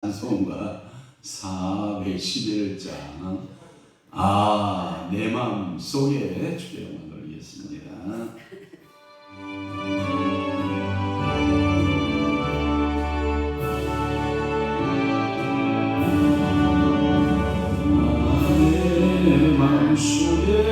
찬송가 411장 내 맘 속에 주의 영광 돌리겠습니다. 내 맘 속에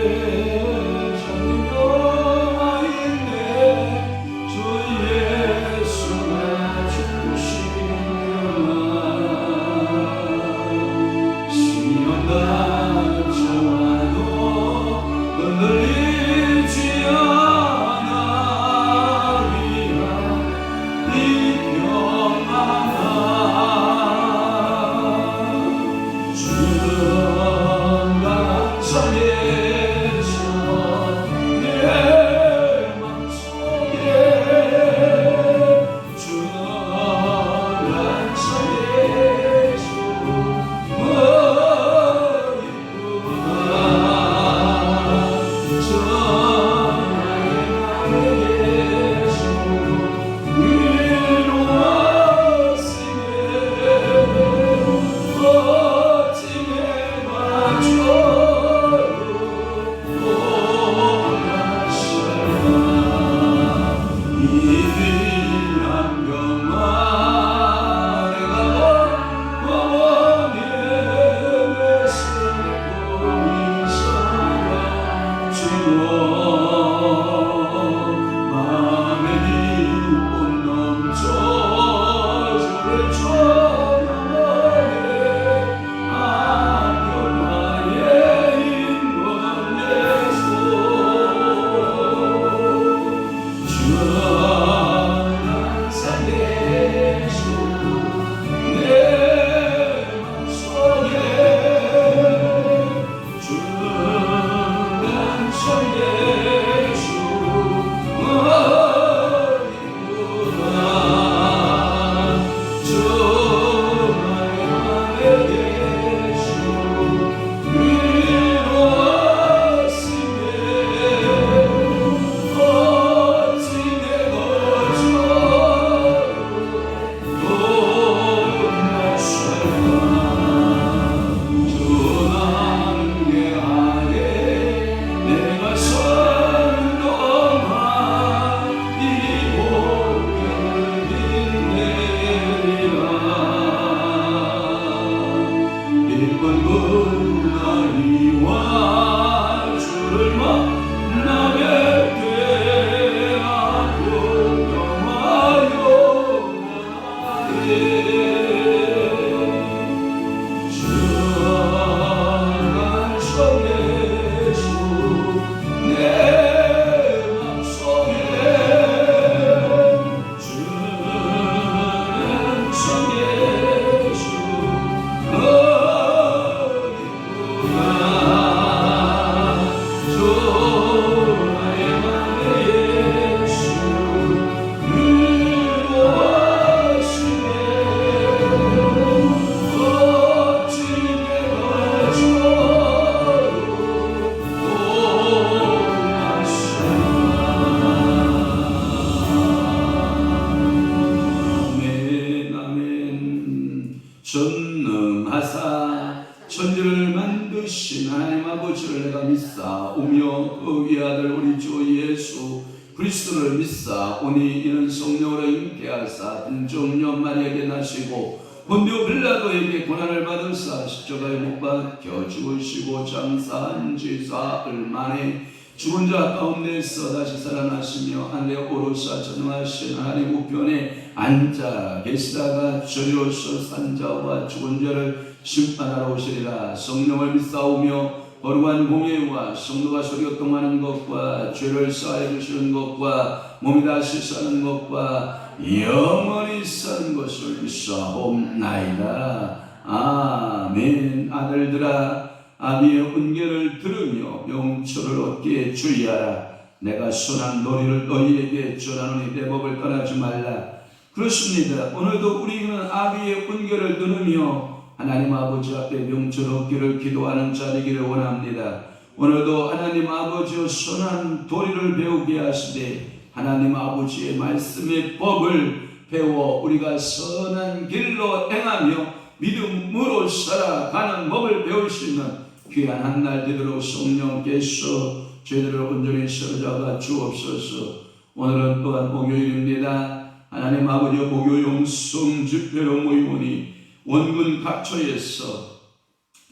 전능하사 천지를 만드신 하나님 아버지를 내가 믿사오며 그의 아들 우리 주 예수 그리스도를 믿사오니 이는 성령으로 잉태하사 빈종녀 마리아에게 나시고 본디오 빌라도에게 고난을 받으사 십자가에 못 박혀 죽으시고 장사한 지 사흘 만에 죽은 자 가운데서 다시 살아나시며 하늘에 오르사 전능하신 하나님 우편에 앉아 계시다가 저리로서 산 자와 죽은 자를 심판하러 오시리라. 성령을 믿사오며 거룩한 공예와 성도가 소리교통하는 것과 죄를 사하여 주시는 것과 몸이 다시 사는 것과 영원히 사는 것을 믿사옵나이다. 아멘. 아들들아 아비의 은혜를 들으며 영초를 얻기에 주의하라. 내가 선한 도리를 너희에게 전하노니 내 법을 떠나지 말라. 그렇습니다. 오늘도 우리는 아비의 은혜를 들으며 하나님 아버지 앞에 명철 얻기를 기도하는 자리기를 원합니다. 오늘도 하나님 아버지의 선한 도리를 배우게 하시되 하나님 아버지의 말씀의 법을 배워 우리가 선한 길로 행하며 믿음으로 살아가는 법을 배울 수 있는 귀한 한 날 되도록 성령께서 저희들을 온전히 사로잡아 주옵소서. 오늘은 또한 목요일입니다. 하나님 아버지 목요 영성 집회로 모이오니 원군 각처에서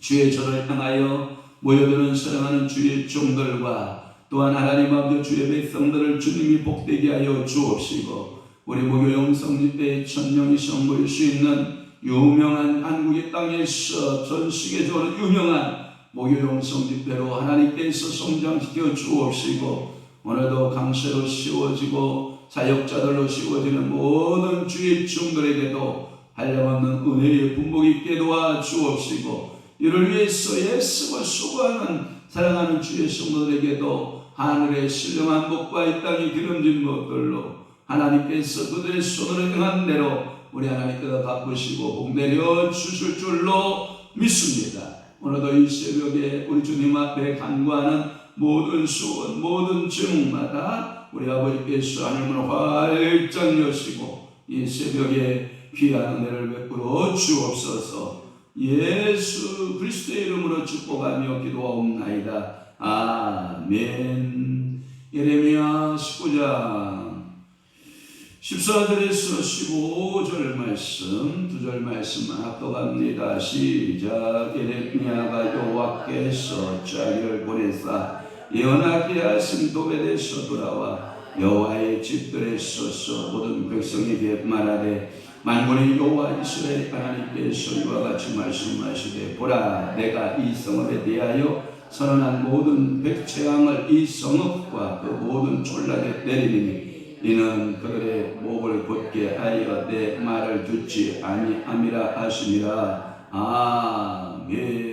주의 전을 향하여 모여드는 사랑하는 주의 종들과 또한 하나님 아버지 주의 백성들을 주님이 복되게 하여 주옵시고 우리 목요 영성 집회의 천명이 선보일 수 있는 유명한 한국의 땅에서 전 세계적으로 유명한 목요 영성 집회로 하나님께서 성장시켜 주옵시고 오늘도 강세로 씌워지고 사역자들로 씌워지는 모든 주의 종들에게도 한량없는 은혜의 분복 있게 도와 주옵시고 이를 위해서 애쓰고 수고하는 사랑하는 주의 성도들에게도 하늘의 신령한 복과 이 땅이 기름진 것들로 하나님께서 그들의 손으로 행한 대로 우리 하나님께서 갚으시고 복 내려 주실 줄로 믿습니다. 오늘도 이 새벽에 우리 주님 앞에 간구하는 모든 소원 모든 제목마다 우리 아버지께서 하늘문을 활짝 여시고 이 새벽에 귀한 은혜를 베풀어 주옵소서. 예수 그리스도의 이름으로 축복하며 기도하옵나이다. 아멘. 예레미야 19장 14절에서 15절 말씀, 2절 말씀만 합독합니다. 시작. 예레미야가 여호와께서 자기를 보내사 예언하게 하신 도벳에서 돌아와 여호와의 집들에 서서 모든 백성에게 말하되 만군의 여호와 이스라엘 하나님께서 이와 같이 말씀하시되 보라 내가 이 성읍에 대하여 선언한 모든 백재앙을 이 성읍과 그 모든 촌락에 내리리니 이는 그들의 목을 곧게 하여 내 말을 듣지 아니함이라 하시니라. 아멘.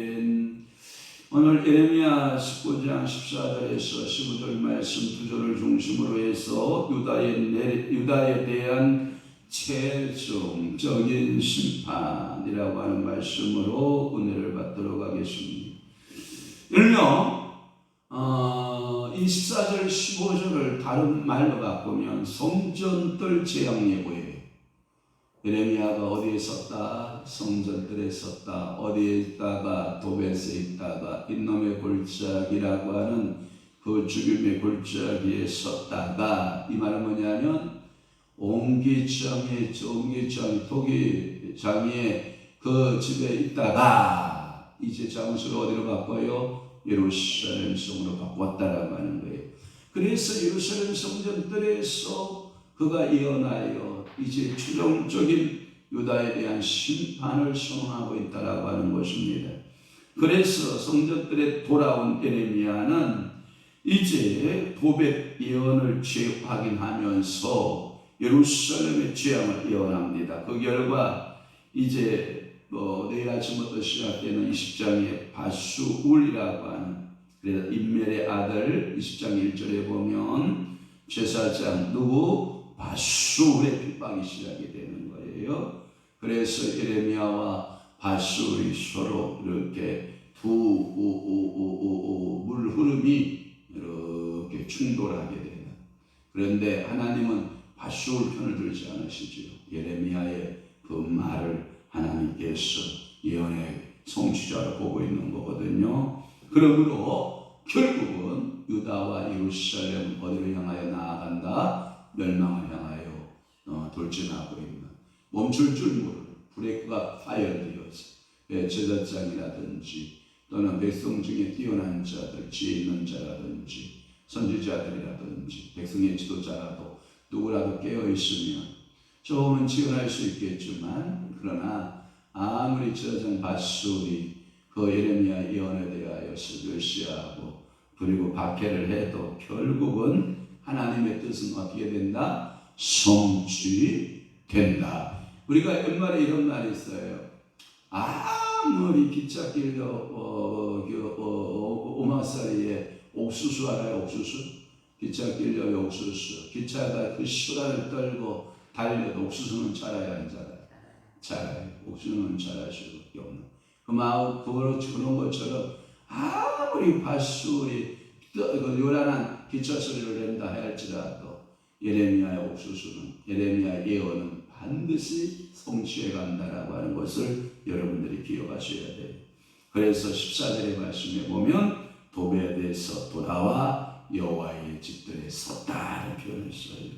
오늘 예레미야 19장 14절에서 15절 말씀 2절을 중심으로 해서 유다에 대한 최종적인 심판이라고 하는 말씀으로 은혜를 받도록 하겠습니다. 일명 이 14절 15절을 다른 말로 바꾸면 성전들 재앙 예고예요. 예레미야가 어디에 있었다? 성전들에 있었다. 어디에 있다가? 도벳에 있다가 인놈의 골짜기라고 하는 그 죽임의 골짜기에 있었다가 이 말은 뭐냐면 옹기장의 토기장의 그 집에 있다가 이제 장소를 어디로 바꿔요? 예루살렘 성으로 바꿨다라고 하는 거예요. 그래서 예루살렘 성전들에서 그가 예언하여 이제 최종적인 유다에 대한 심판을 선언하고 있다라고 하는 것입니다. 그래서 성전들에 돌아온 예레미야는 이제 도벳 예언을 재확인하면서 예루살렘의 재앙을 예언합니다. 그 결과 이제 내일 아침부터 시작되는 20장의 바수울이라고 하는 그래서 인멜의 아들 20장 1절에 보면 제사장 누구? 바수울의 핍박이 시작이 되는 거예요. 그래서 예레미야와 바수울이 서로 이렇게 두 물 흐름이 이렇게 충돌하게 되는. 그런데 하나님은 바수울 편을 들지 않으시죠. 예레미야의 그 말을 하나님께서 예언의 성취자로 보고 있는 거거든요. 그러므로 결국은 유다와 예루살렘 어디로 향하여 나아간다? 멸망을 향하여 돌진하고 있는 멈출 줄 모르는 브레이크가 파열되어서 제사장이라든지 또는 백성 중에 뛰어난 자들, 지혜 있는 자라든지 선지자들이라든지 백성의 지도자라도 누구라도 깨어있으면 조금은 지원할 수 있겠지만 그러나 아무리 제사장 바수울이 그 예레미야 예언에 대하여서 멸시하고 그리고 박해를 해도 결국은 하나님의 뜻은 어떻게 된다? 성취된다. 우리가 옛말에 이런 말이 있어요. 아무리 기차 길려 오마살이에 옥수수 알아요? 옥수수? 기차 길려 옥수수. 기차가 그 수라를 떨고 달려도 옥수수는 자라야 안 자라요? 자라요. 옥수수는 자랄 수밖에 없는. 그런 것처럼 아무리 바수울이 요란한 기차 소리를 낸다 할지라도 예레미야의 옥수수는 예레미야의 예언은 반드시 성취해 간다라고 하는 것을 여러분들이 기억하셔야 돼요. 그래서 14절의 말씀에 보면 도베에서 돌아와 여호와의 집들에 섰다는 표현을 써요.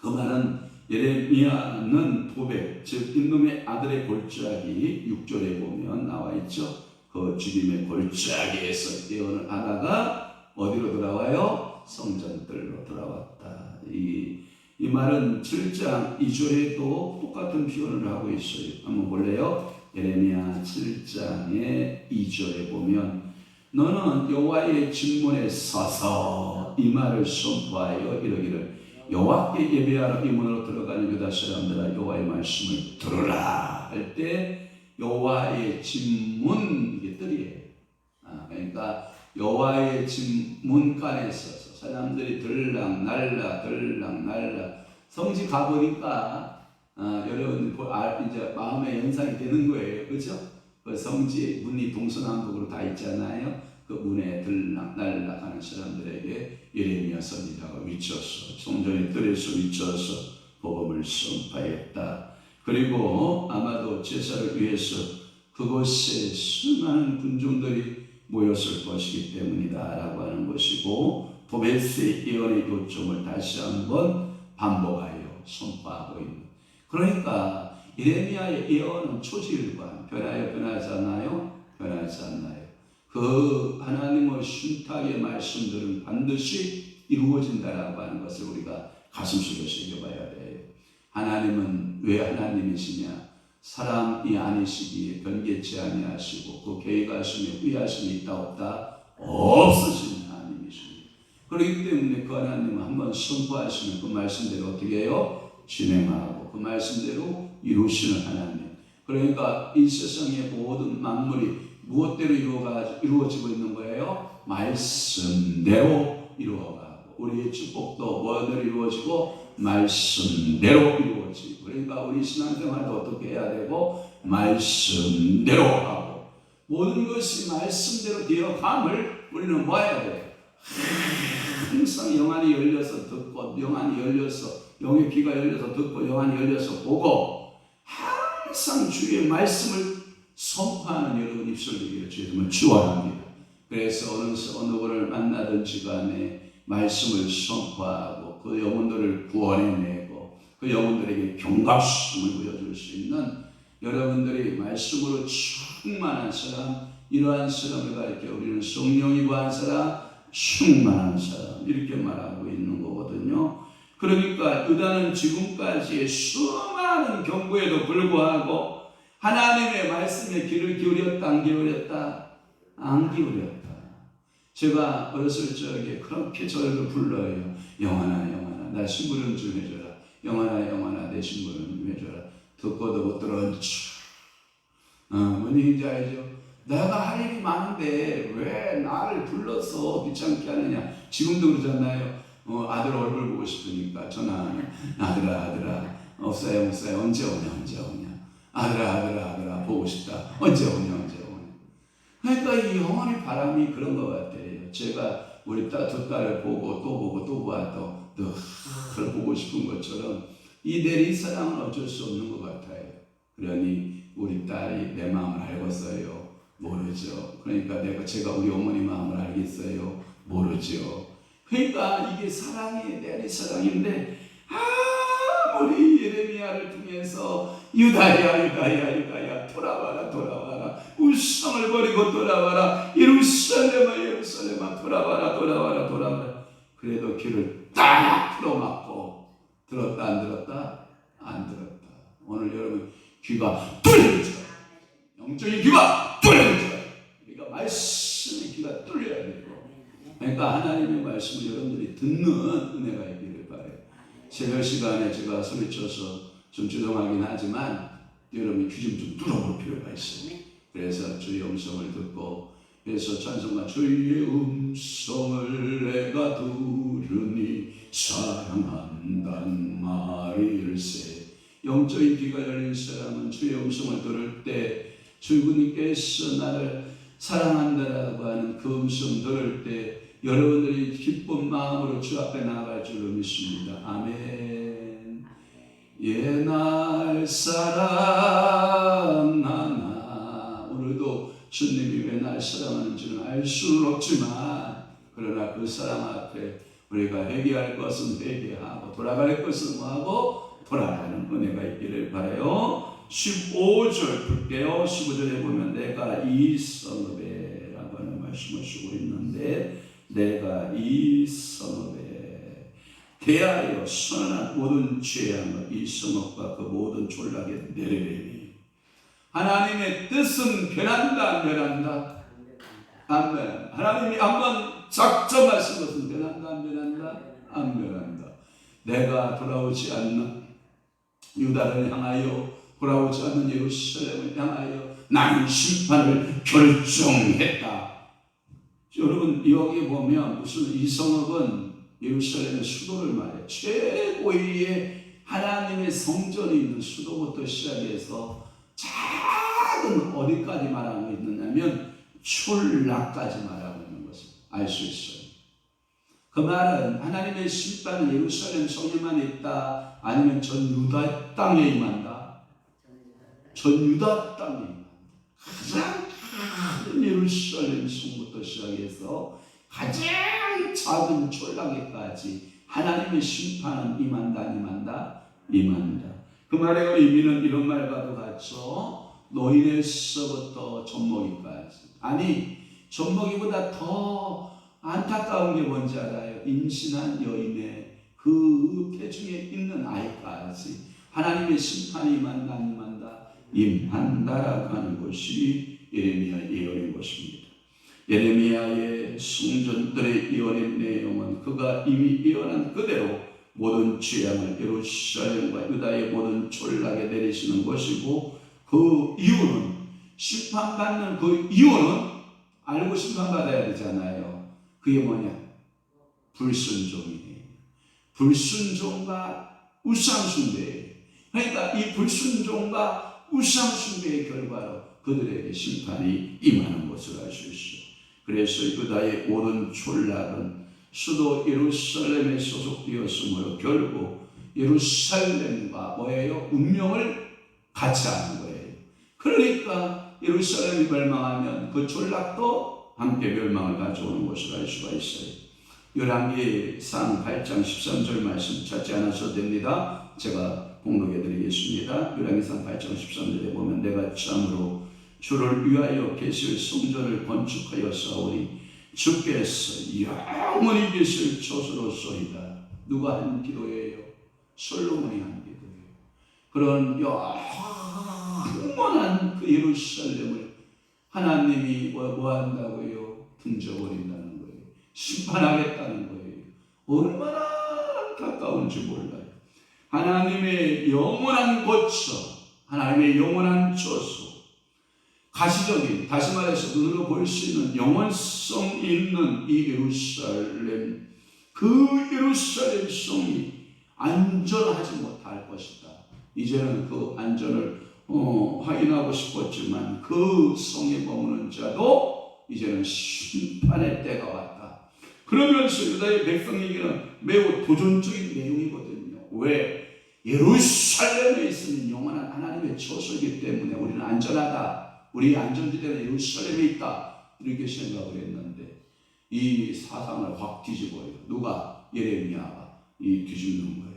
그 말은 예레미야는 도베, 즉 임금의 아들의 골짜기 6절에 보면 나와 있죠. 그 죽임의 골짜기에서 예언을 하다가 어디로 돌아와요? 성전들로 돌아왔다. 이 말은 7장 2절에도 똑같은 표현을 하고 있어요. 한번 볼래요? 예레미야 7장의 2절에 보면 너는 여호와의 집문에 서서 이 말을 선포하여 이르기를 여호와께 예배하러 이 문으로 들어가는 유다 사람들아 여호와의 말씀을 들으라 할 때 여호와의 집문 이게 뜰이에요. 그러니까 여호와의 집 문간에 서서 사람들이 들락날락 성지 가보니까 여러분 이제 마음의 연상이 되는 거예요. 그렇죠? 그 성지 문이 동서남북으로 다 있잖아요. 그 문에 들락날락 하는 사람들에게 예레미야 선지자가 위쳐서 성전의 뜰에서 위쳐서 복음을 선포했다. 그리고 아마도 제사를 위해서 그곳에 수많은 군중들이 모였을 것이기 때문이다 라고 하는 것이고 도베스의 예언의 요점을 다시 한번 반복하여 선포하고 있는. 그러니까 예레미야의 예언은 초지일관 변하여 변하지 않나요? 변하지 않나요? 그 하나님의 신탁의 말씀들은 반드시 이루어진다라고 하는 것을 우리가 가슴속에 새겨봐야 돼요. 하나님은 왜 하나님이시냐? 사람이 아니시기에 변개치 아니하시고 그 계획하심에 후회하심이 있다 없다? 없으신 하나님이십니다. 그렇기 때문에 그 하나님은 한번 선포하시면 그 말씀대로 어떻게 해요? 진행하고 그 말씀대로 이루시는 하나님. 그러니까 이 세상의 모든 만물이 무엇대로 이루어지고 있는 거예요? 말씀대로 이루어가고 우리의 축복도 뭐대로 이루어지고 말씀대로 이루어지고 그러니까 우리 신앙생활도 어떻게 해야 되고 말씀대로 하고 모든 것이 말씀대로 되어감을 우리는 뭐 해야 돼요? 항상 영안이 열려서 듣고 영안이 열려서 영의 귀가 열려서 듣고 영안이 열려서 보고 항상 주의 말씀을 선포하는 여러분 입술 되기를 주님을 축원합니다. 그래서 어느 분을 만나든지 간에 말씀을 선포하고 그 영혼들을 구원해내고 그 영혼들에게 경각심을 보여줄 수 있는 여러분들이 말씀으로 충만한 사람, 이러한 사람을 가리켜 우리는 성령이 구한 사람, 충만한 사람 이렇게 말하고 있는 거거든요. 그러니까 유다는 지금까지의 수많은 경고에도 불구하고 하나님의 말씀에 귀를 기울였다 안 기울였다? 안 기울였다. 제가 어렸을 적에 그렇게 저를 불러요. 영원아 영원아 나 심부름 좀 해줘라. 영원아 영원아 내 심부름 좀 해줘라. 듣고도 못 들은 뭔 얘기인지 알죠? 내가 할 일이 많은데 왜 나를 불러서 귀찮게 하느냐. 지금도 그러잖아요. 아들 얼굴 보고 싶으니까 전화하냐. 아들아 없어요 언제 오냐 아들아 보고 싶다. 언제 오냐. 그러니까 이 영혼의 바람이 그런 것 같아요. 제가 우리 두 딸을 보고 또 보아 또 그걸 보고 싶은 것처럼 이 내리 사랑은 어쩔 수 없는 것 같아요. 그러니 우리 딸이 내 마음을 알겠어요? 모르죠. 그러니까 제가 우리 어머니 마음을 알겠어요? 모르죠. 그러니까 이게 사랑이 내리 사랑인데 아무리 예레미야를 통해서 유다야 돌아와라 우상을 버리고 돌아와라 예루살렘아 돌아와라 그래도 귀를 딱 틀어막고 들었다 안 들었다? 안 들었다. 오늘 여러분 귀가 뚫려져요. 영적인 귀가 뚫려져요. 그러니까 말씀의 귀가 뚫려야 되고 그러니까 하나님의 말씀을 여러분들이 듣는 은혜가 있기를 바라요. 새벽 시간에 제가 소리쳐서 좀 죄송하긴 하지만 여러분이 귀 좀 뚫어볼 필요가 있어요. 그래서 주의 음성을 듣고 그래서 찬송가 주의 음성을 내가 들으니 사랑한단 말일세. 영적인 귀가 열린 사람은 주의 음성을 들을 때 주님께서 나를 사랑한다라고 하는 그 음성 들을 때 여러분들이 기쁜 마음으로 주 앞에 나아갈 줄로 믿습니다. 아멘. 옛날 사랑 하나. 오늘도 주님이 왜 날 사랑하는지는 알 수는 없지만 그러나 그 사랑 앞에 우리가 회개할 것은 회개하고 돌아갈 것은 뭐하고 돌아가는 은혜가 있기를 바라요. 15절 볼게요. 15절에 보면 내가 이 성읍에 라고 하는 말씀을 쓰고 있는데 내가 이 성읍에 대하여 선언한 모든 죄악을 이 성읍과 그 모든 졸락에 내리리니. 하나님의 뜻은 변한다 안 변한다? 아멘. 하나님이 한번 작정하신 것은 변한다 안 변한다? 안 변한다. 내가 돌아오지 않는 유다를 향하여 돌아오지 않는 예루살렘을 향하여 나는 심판을 결정했다. 여러분 여기 보면 무슨 이 성읍은 예루살렘의 수도를 말해요. 최고의 하나님의 성전이 있는 수도부터 시작해서 작은 어디까지 말하고 있느냐면 출락까지 말하고 있는 것을 알 수 있어요. 그 말은 하나님의 심판은 예루살렘 성에만 있다 아니면 전 유다 땅에 임한다? 전 유다 땅에 임한다. 가장 큰 예루살렘 성부터 시작해서 가장 작은 출락에까지 하나님의 심판은 임한다 안 임한다? 임한다. 그 말의 의미는 이런 말과도 같죠. 노인에서부터 젖먹이까지. 아니 젖먹이보다 더 안타까운 게 뭔지 알아요? 임신한 여인의 그 태중에 있는 아이까지 하나님의 심판이 임한다 안 임한다? 임한다라고 하는 것이 예레미야 예언인 것입니다. 예레미야의 성전들의 예언의 내용은 그가 이미 예언한 그대로 모든 재앙을 예루살렘과 유다의 모든 졸락에 내리시는 것이고 그 이유는 심판받는 그 이유는 알고 심판받아야 되잖아요. 그게 뭐냐? 불순종이에요. 불순종과 우상숭배예요. 그러니까 이 불순종과 우상숭배의 결과로 그들에게 심판이 임하는 것을 알 수 있어요. 그래서 유다의 모든 졸락은 수도 예루살렘에 소속되었으므로 결국 예루살렘과 뭐예요? 운명을 같이 하는 거예요. 그러니까 예루살렘이 멸망하면 그 졸락도 함께 멸망을 가져오는 것을 알 수가 있어요. 열왕기상 8장 13절 말씀 찾지 않으셔도 됩니다. 제가 공독해 드리겠습니다. 열왕기상 8장 13절에 보면 내가 참으로 주를 위하여 계실 성전을 건축하여 싸우니 주께서 영원히 계실 조수로소이다. 누가 한 기도예요? 솔로몬이 한 기도예요. 그런 영원한 그 예루살렘을 하나님이 뭐 한다고요? 등져버린다는 거예요. 심판하겠다는 거예요. 얼마나 가까운지 몰라요. 하나님의 영원한 고처, 하나님의 영원한 조수, 가시적인, 다시 말해서 눈으로 볼 수 있는 영원성 있는 이 예루살렘, 그 예루살렘 성이 안전하지 못할 것이다. 이제는 그 안전을 확인하고 싶었지만 그 성에 머무는 자도 이제는 심판의 때가 왔다. 그러면서 유다의 백성에게는 매우 도전적인 내용이거든요. 왜? 예루살렘에 있으면 영원한 하나님의 처소이기 때문에 우리는 안전하다. 우리의 안전지대는 예루살렘에 있다. 이렇게 생각을 했는데 이 사상을 확 뒤집어요. 누가? 예레미야가 뒤집는 거예요.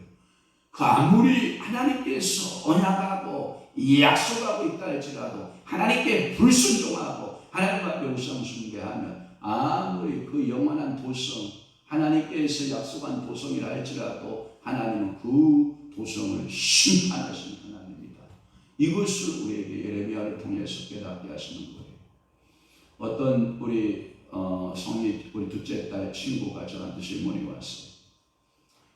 그 아무리 하나님께서 언약하고 약속하고 있다 할지라도 하나님께 불순종하고 하나님 앞에 우상숭배하면 아무리 그 영원한 도성 하나님께서 약속한 도성이라 할지라도 하나님은 그 도성을 심판하시는 하나님입니다. 이것을 우리에게 예레미야를 통해서 깨닫게 하시는 거예요. 어떤 우리 성리 우리 둘째 딸 친구가 저한테 질문이 왔어요.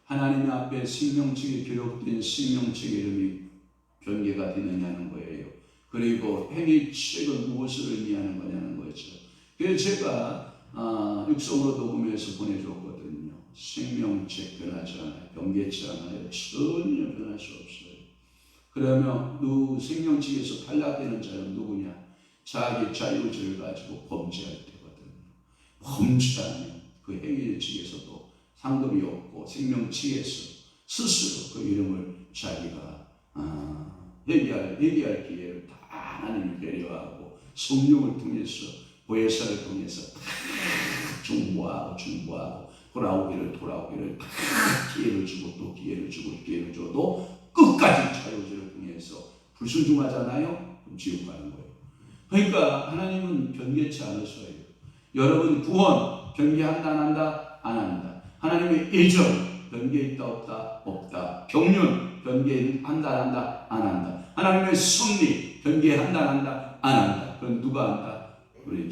하나님 앞에 생명책에 기록된 생명책 이름이 변개가 되느냐는 거예요. 그리고 행위책은 무엇을 의미하는 거냐는 거죠. 그래서 제가 육성으로 녹음해서 보내줬거든요. 생명책 변하지 않아요. 변개치 않아요. 전혀 변할 수 없어요. 그러면 생명책에서 탈락되는 자는 누구냐? 자기 자유의지를 가지고 범죄할 때거든요. 범죄하면 그 행위 측에서도 상급이 없고 생명책에서 스스로 그 이름을 자기가 회개할 기회를 다 하나님이 배려하고 성령을 통해서 보혜사를 통해서 다 중보하고 돌아오기를 다 기회를 주고 또 기회를 줘도 끝까지 자유의지를 통해서 불순종하잖아요. 그럼 지옥 가는 거예요. 그러니까 하나님은 변개치 않으셔요. 여러분 구원 변개한다 안 한다? 안 한다. 하나님의 예정 변개 있다 없다? 없다. 경륜 변개한다 안 한다? 안 한다. 하나님의 섭리 변개한다 안 한다? 안 한다. 그럼 누가 한다? 우리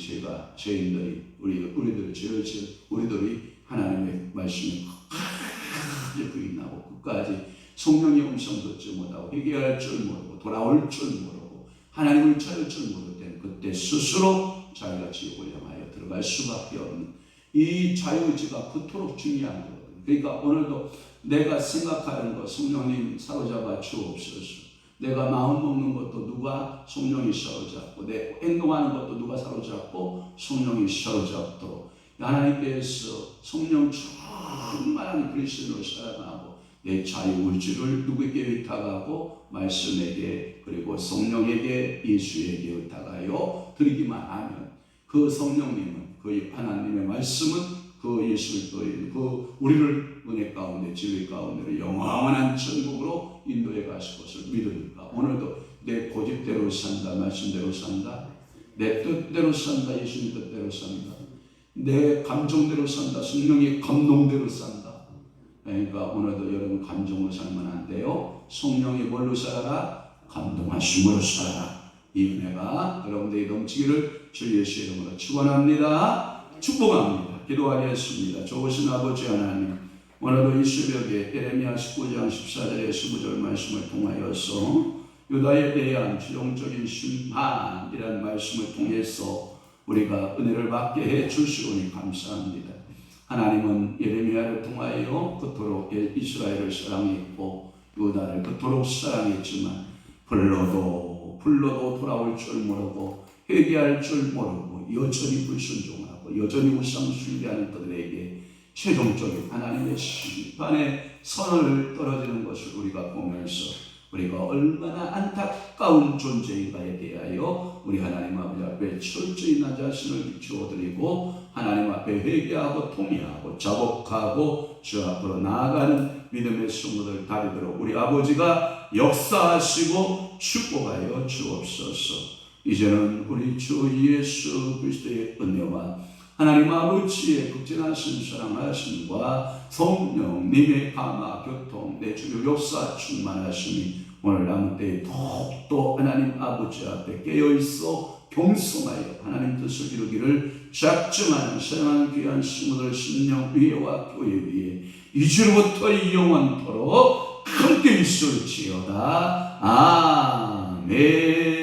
죄인들이 우리들 죄를 지은 우리들이 하나님의 말씀에 끝까지 부인하고 끝까지 성령의 음성 듣지 못하고 회개할 줄 모르고 돌아올 줄 모르고 하나님을 찾을 줄 모를 때는 그때 스스로 자기가 지옥을 향하여 들어갈 수밖에 없는 이 자유의지가 그토록 중요한 거거든요. 그러니까 오늘도 내가 생각하는 것 성령님 사로잡아 주옵소서. 내가 마음 먹는 것도 누가 성령이 사로잡고 내 행동하는 것도 누가 사로잡고 성령이 사로잡도록 하나님께서 성령 충만한 그리스도로 살아가고 내 자유의지를 누구에게 의탁하고 말씀에게 그리고 성령에게 예수에게 의탁하여 드리기만 하면 그 성령님은 그 하나님의 말씀은 그 예수를 그 우리를 은혜 가운데 진리 가운데로 영원한 천국으로 인도해 가실 것을 믿으니까 오늘도 내 고집대로 산다 말씀대로 산다 내 뜻대로 산다 예수님 뜻대로 산다 내 감정대로 산다 성령의 감동대로 산다. 그러니까 오늘도 여러분 감정으로 살면 안 돼요. 성령이 뭘로 살아라? 감동하심으로 살아라. 이 은혜가 여러분들이 넘치기를 주 예수의 이름으로 축원합니다. 축복합니다. 기도하겠습니다. 좋으신 아버지 하나님, 오늘도 이 새벽에 예레미야 19장 14절의 15절 말씀을 통하여서 유다에 대한 최종적인 심판이라는 말씀을 통해서 우리가 은혜를 받게 해 주시오니 감사합니다. 하나님은 예레미야를 통하여 그토록 이스라엘을 사랑했고 유다를 그토록 사랑했지만 불러도 돌아올 줄 모르고 회개할 줄 모르고 여전히 불순종하고 여전히 우상 숭배하는 그들에게 최종적인 하나님의 심판의 선을 떨어지는 것을 우리가 보면서 우리가 얼마나 안타까운 존재인가에 대하여 우리 하나님 아버지 앞에 철저히 나 자신을 비추어드리고 하나님 앞에 회개하고 통회하고 자복하고 주 앞으로 나아가는 믿음의 성도들 다리도록 우리 아버지가 역사하시고 축복하여 주옵소서. 이제는 우리 주 예수 그리스도의 은혜와 하나님 아버지의 극진하신 사랑하심과 성령님의 감화 교통 내 주요 역사 충만하심이 오늘 남은 때에 더욱더 하나님 아버지 앞에 깨어있어 경성하여 하나님 뜻을 이루기를 작정하는 사랑하는 귀한 친구들 심령 위에와 교회 위에 이주로부터 영원토록 함께 있을지어다. 아멘.